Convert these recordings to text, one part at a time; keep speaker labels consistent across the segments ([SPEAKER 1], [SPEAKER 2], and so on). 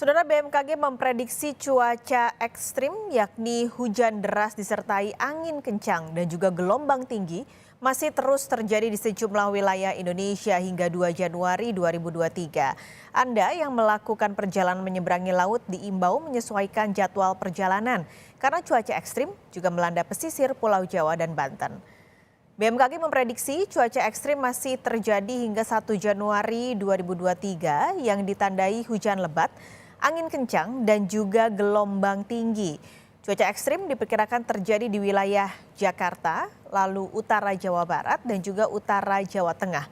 [SPEAKER 1] Saudara BMKG memprediksi cuaca ekstrim yakni hujan deras disertai angin kencang dan juga gelombang tinggi masih terus terjadi di sejumlah wilayah Indonesia hingga 2 Januari 2023. Anda yang melakukan perjalanan menyeberangi laut diimbau menyesuaikan jadwal perjalanan karena cuaca ekstrim juga melanda pesisir Pulau Jawa dan Banten. BMKG memprediksi cuaca ekstrim masih terjadi hingga 1 Januari 2023 yang ditandai hujan lebat, angin kencang, dan juga gelombang tinggi. Cuaca ekstrim diperkirakan terjadi di wilayah Jakarta, lalu utara Jawa Barat, dan juga utara Jawa Tengah.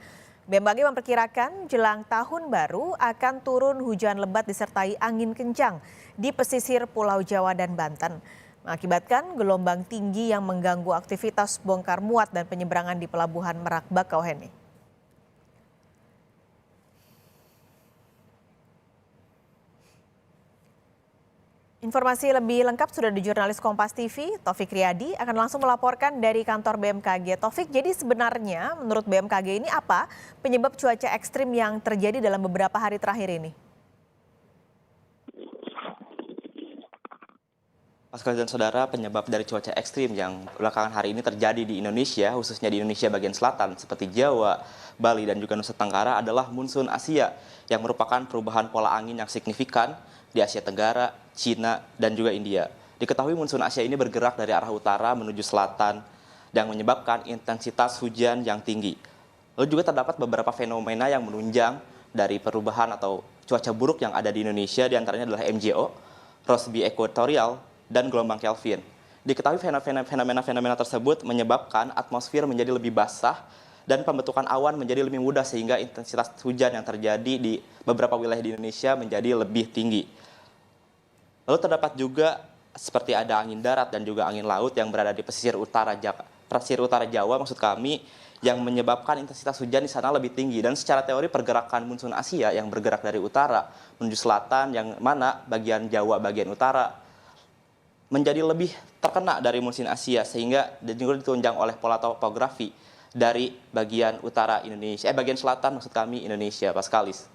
[SPEAKER 1] BMKG memperkirakan jelang tahun baru akan turun hujan lebat disertai angin kencang di pesisir Pulau Jawa dan Banten, mengakibatkan gelombang tinggi yang mengganggu aktivitas bongkar muat dan penyeberangan di Pelabuhan Merak Bakauheni. Informasi lebih lengkap sudah di jurnalis Kompas TV, Taufik Riyadi akan langsung melaporkan dari kantor BMKG. Taufik, jadi sebenarnya menurut BMKG ini apa penyebab cuaca ekstrim yang terjadi dalam beberapa hari terakhir ini?
[SPEAKER 2] Pascal dan saudara, penyebab dari cuaca ekstrim yang belakangan hari ini terjadi di Indonesia, khususnya di Indonesia bagian selatan seperti Jawa, Bali, dan juga Nusa Tenggara adalah monsun Asia yang merupakan perubahan pola angin yang signifikan di Asia Tenggara, Cina, dan juga India. Diketahui monsun Asia ini bergerak dari arah utara menuju selatan dan menyebabkan intensitas hujan yang tinggi. Lalu juga terdapat beberapa fenomena yang menunjang dari perubahan atau cuaca buruk yang ada di Indonesia, diantaranya adalah MJO, Rossby Equatorial, dan gelombang Kelvin. Diketahui fenomena tersebut menyebabkan atmosfer menjadi lebih basah dan pembentukan awan menjadi lebih mudah sehingga intensitas hujan yang terjadi di beberapa wilayah di Indonesia menjadi lebih tinggi. Lalu terdapat juga seperti ada angin darat dan juga angin laut yang berada di pesisir utara Jawa maksud kami, yang menyebabkan intensitas hujan di sana lebih tinggi. Dan secara teori pergerakan monsun Asia yang bergerak dari utara menuju selatan, yang mana bagian Jawa bagian utara menjadi lebih terkena dari monsun Asia, sehingga juga ditunjang oleh pola topografi dari bagian utara Indonesia, bagian selatan maksud kami Indonesia, Paskalis.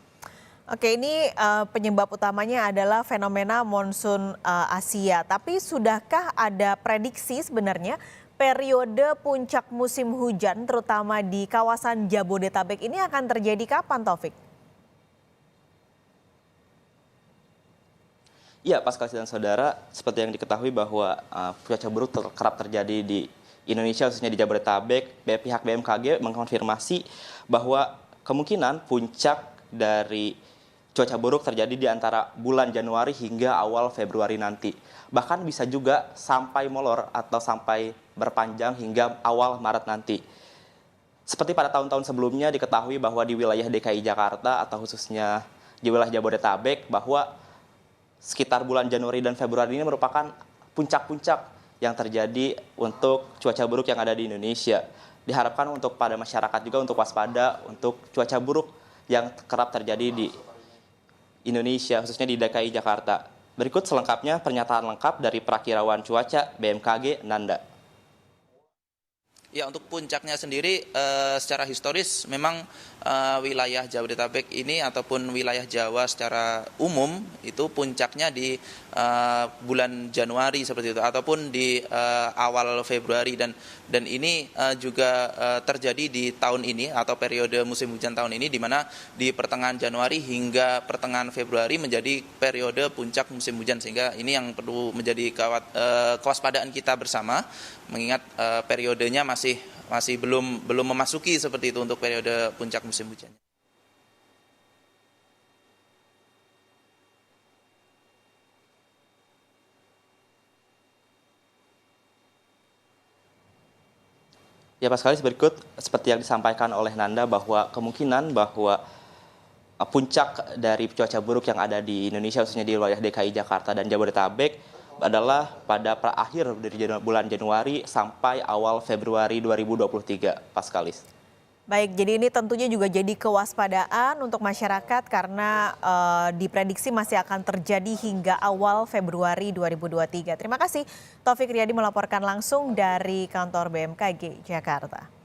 [SPEAKER 1] Oke, ini penyebab utamanya adalah fenomena monsun Asia. Tapi sudahkah ada prediksi sebenarnya periode puncak musim hujan terutama di kawasan Jabodetabek ini akan terjadi kapan, Taufik?
[SPEAKER 2] Iya, Paskal dan saudara, seperti yang diketahui bahwa cuaca buruk kerap terjadi di Indonesia, khususnya di Jabodetabek. Pihak BMKG mengkonfirmasi bahwa kemungkinan puncak dari cuaca buruk terjadi di antara bulan Januari hingga awal Februari nanti. Bahkan bisa juga sampai molor atau sampai berpanjang hingga awal Maret nanti. Seperti pada tahun-tahun sebelumnya diketahui bahwa di wilayah DKI Jakarta atau khususnya di wilayah Jabodetabek bahwa sekitar bulan Januari dan Februari ini merupakan puncak-puncak yang terjadi untuk cuaca buruk yang ada di Indonesia. Diharapkan untuk pada masyarakat juga untuk waspada untuk cuaca buruk yang kerap terjadi di Indonesia, khususnya di DKI Jakarta. Berikut selengkapnya pernyataan lengkap dari Prakirawan Cuaca BMKG, Nanda.
[SPEAKER 3] Ya, untuk puncaknya sendiri secara historis memang wilayah Jabodetabek ini ataupun wilayah Jawa secara umum itu puncaknya di bulan Januari seperti itu ataupun di awal Februari, dan ini juga terjadi di tahun ini atau periode musim hujan tahun ini, di mana di pertengahan Januari hingga pertengahan Februari menjadi periode puncak musim hujan, sehingga ini yang perlu menjadi kewaspadaan kita bersama, mengingat periodenya masih belum memasuki seperti itu untuk periode puncak musim hujan.
[SPEAKER 2] Ya, Pak Skalis, berikut seperti yang disampaikan oleh Nanda bahwa kemungkinan bahwa puncak dari cuaca buruk yang ada di Indonesia, khususnya di wilayah DKI Jakarta dan Jabodetabek, adalah pada akhir dari bulan Januari sampai awal Februari 2023, Paskalis.
[SPEAKER 1] Baik, jadi ini tentunya juga jadi kewaspadaan untuk masyarakat karena diprediksi masih akan terjadi hingga awal Februari 2023. Terima kasih Taufik Riyadi melaporkan langsung dari kantor BMKG Jakarta.